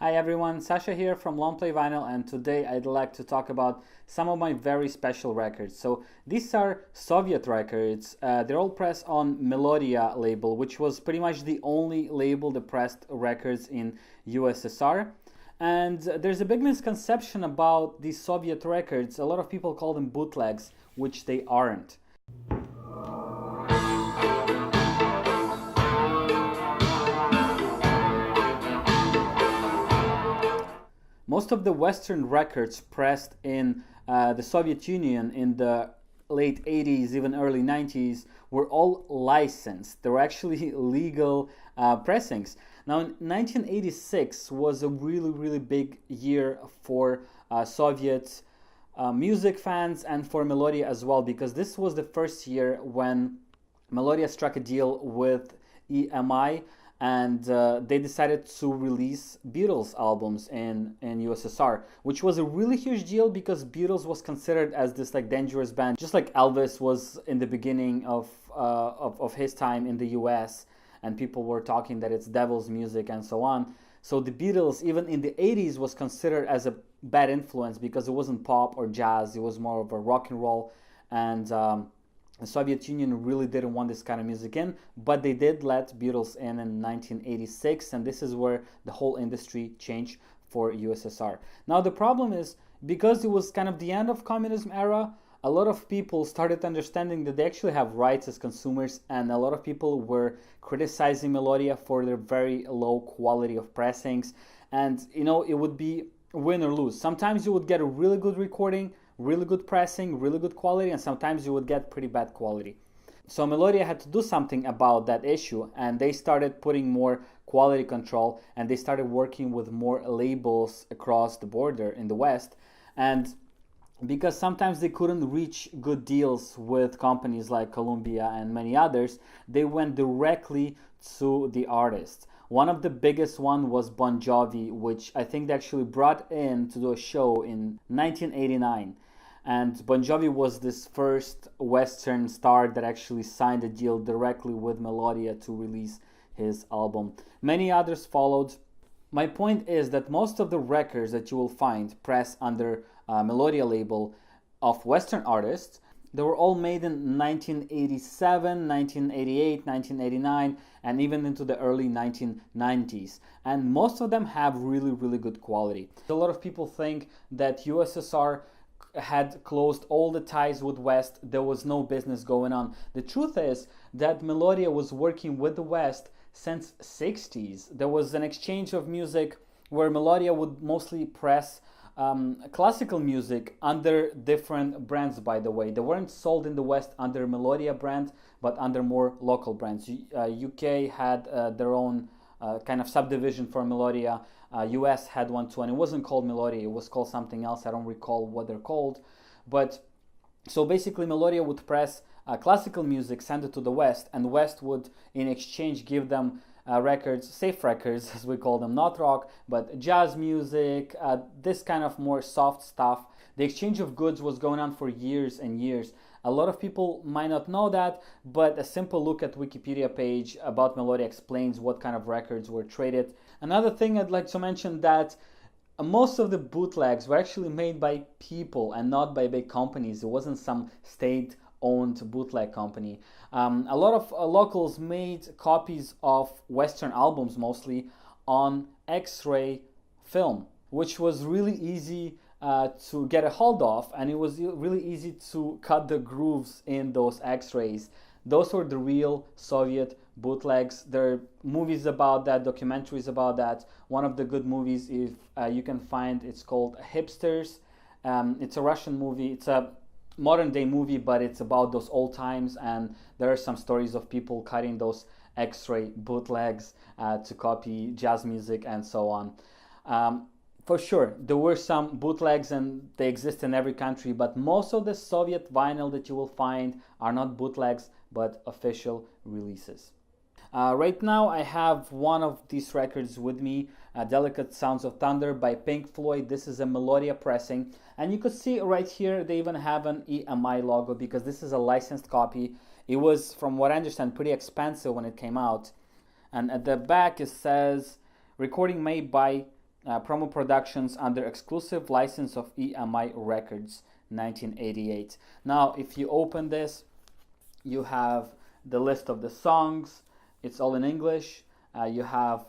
Hi everyone, Sasha here from LongPlayVinyl, and today I'd like to talk about some of my very special records. So these are Soviet records. They're all pressed on Melodiya label, which was pretty much the only label that pressed records in USSR. And there's a big misconception about these Soviet records. A lot of people call them bootlegs, which they aren't. Most of the Western records pressed in the Soviet Union in the late 80s, even early 90s, were all licensed. They were actually legal pressings. Now, 1986 was a really big year for Soviet music fans and for Melodiya as well, because this was the first year when Melodiya struck a deal with EMI, and they decided to release Beatles albums in USSR, which was a really huge deal because Beatles was considered as this like dangerous band, just like Elvis was in the beginning of his time in the US, and people were talking that it's devil's music and so on. So the Beatles, even in the 80s, was considered as a bad influence because it wasn't pop or jazz, it was more of a rock and roll, and the Soviet Union really didn't want this kind of music in, but they did let Beatles in 1986, and this is where the whole industry changed for USSR. Now the problem is, because it was kind of the end of communism era, a lot of people started understanding that they actually have rights as consumers, and a lot of people were criticizing Melodiya for their very low quality of pressings, and you know, it would be win or lose. Sometimes you would get a really good recording, really good pressing, really good quality, and sometimes you would get pretty bad quality. So Melodiya had to do something about that issue, and they started putting more quality control, and they started working with more labels across the border in the West. And because sometimes they couldn't reach good deals with companies like Columbia and many others, they went directly to the artists. One of the biggest one was Bon Jovi, which I think they actually brought in to do a show in 1989. And Bon Jovi was this first Western star that actually signed a deal directly with Melodiya to release his album. Many others followed. My point is that most of the records that you will find pressed under Melodiya label of Western artists, they were all made in 1987, 1988, 1989, and even into the early 1990s. And most of them have really good quality. A lot of people think that USSR had closed all the ties with West. There was no business going on. The truth is that Melodiya was working with the West since 60s. There was an exchange of music where Melodiya would mostly press classical music under different brands, by the way. They weren't sold in the West under Melodiya brand, but under more local brands. UK had their own kind of subdivision for Melodiya. US had one too, and it wasn't called Melodiya, it was called something else. I don't recall what they're called. But so basically Melodiya would press classical music, send it to the West, and the West would in exchange give them records, safe records as we call them, not rock, but jazz music, this kind of more soft stuff. The exchange of goods was going on for years and years. A lot of people might not know that, but a simple look at Wikipedia page about Melodiya explains what kind of records were traded. Another thing I'd like to mention that most of the bootlegs were actually made by people and not by big companies. It wasn't some state-owned bootleg company. A lot of locals made copies of Western albums mostly on X-ray film, which was really easy to get a hold of, and it was really easy to cut the grooves in those X-rays. Those were the real Soviet bootlegs. There are movies about that, documentaries about that. One of the good movies, if you can find, it's called Hipsters. It's a Russian movie. It's a modern day movie, but it's about those old times, and there are some stories of people cutting those X-ray bootlegs to copy jazz music and so on. For sure, there were some bootlegs and they exist in every country, but most of the Soviet vinyl that you will find are not bootlegs, but official releases. Right now I have one of these records with me, Delicate Sounds of Thunder by Pink Floyd. This is a Melodiya pressing, and you could see right here they even have an EMI logo because this is a licensed copy. It was, from what I understand, pretty expensive when it came out. And at the back it says, recording made by promo productions under exclusive license of EMI Records, 1988. Now, if you open this, you have the list of the songs. It's all in English. You have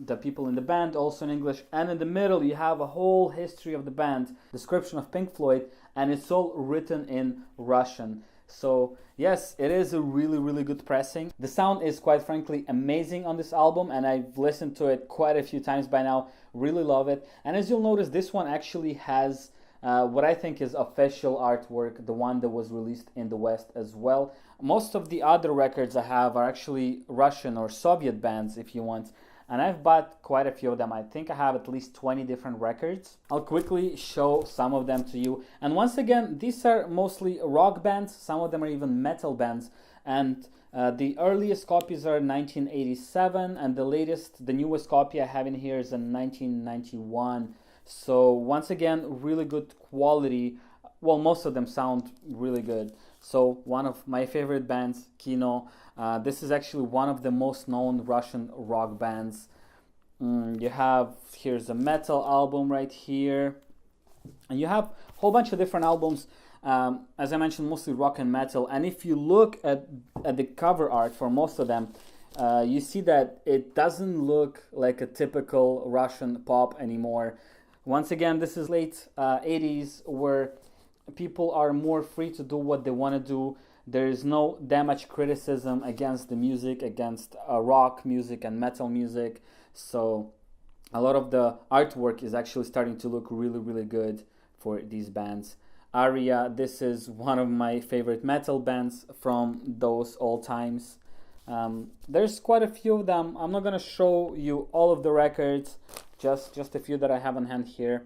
the people in the band also in English, and in the middle you have a whole history of the band, description of Pink Floyd, and it's all written in Russian. So yes, it is a really good pressing. The sound is quite frankly amazing on this album, and I've listened to it quite a few times by now. Really love it. And as you'll notice, this one actually has what I think is official artwork, the one that was released in the West as well. Most of the other records I have are actually Russian or Soviet bands, if you want, and I've bought quite a few of them. I think I have at least 20 different records. I'll quickly show some of them to you. And once again, these are mostly rock bands. Some of them are even metal bands. And the earliest copies are 1987, and the newest copy I have in here is in 1991. So once again, really good quality. Well, most of them sound really good. So one of my favorite bands, Kino. This is actually one of the most known Russian rock bands. Here's a metal album right here. And you have a whole bunch of different albums, as I mentioned, mostly rock and metal. And if you look at the cover art for most of them, you see that it doesn't look like a typical Russian pop anymore. Once again, this is late 80s, where people are more free to do what they want to do. There is no that much criticism against the music, against rock music and metal music. So a lot of the artwork is actually starting to look really good for these bands. Aria, this is one of my favorite metal bands from those old times. There's quite a few of them. I'm not going to show you all of the records, just a few that I have on hand here.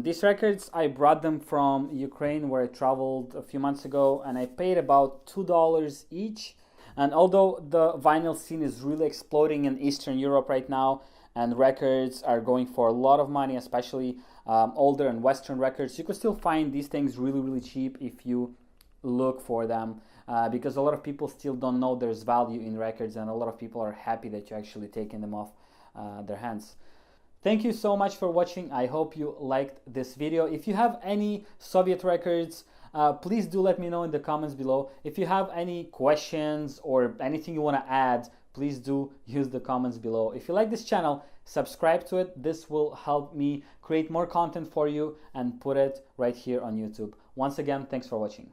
These records, I brought them from Ukraine, where I traveled a few months ago, and I paid about $2 each. And although the vinyl scene is really exploding in Eastern Europe right now, and records are going for a lot of money, especially older and Western records, you can still find these things really cheap if you look for them, because a lot of people still don't know there's value in records, and a lot of people are happy that you're actually taking them off their hands. Thank you so much for watching. I hope you liked this video. If you have any Soviet records, please do let me know in the comments below. If you have any questions or anything you want to add, please do use the comments below. If you like this channel, subscribe to it. This will help me create more content for you and put it right here on YouTube. Once again, thanks for watching.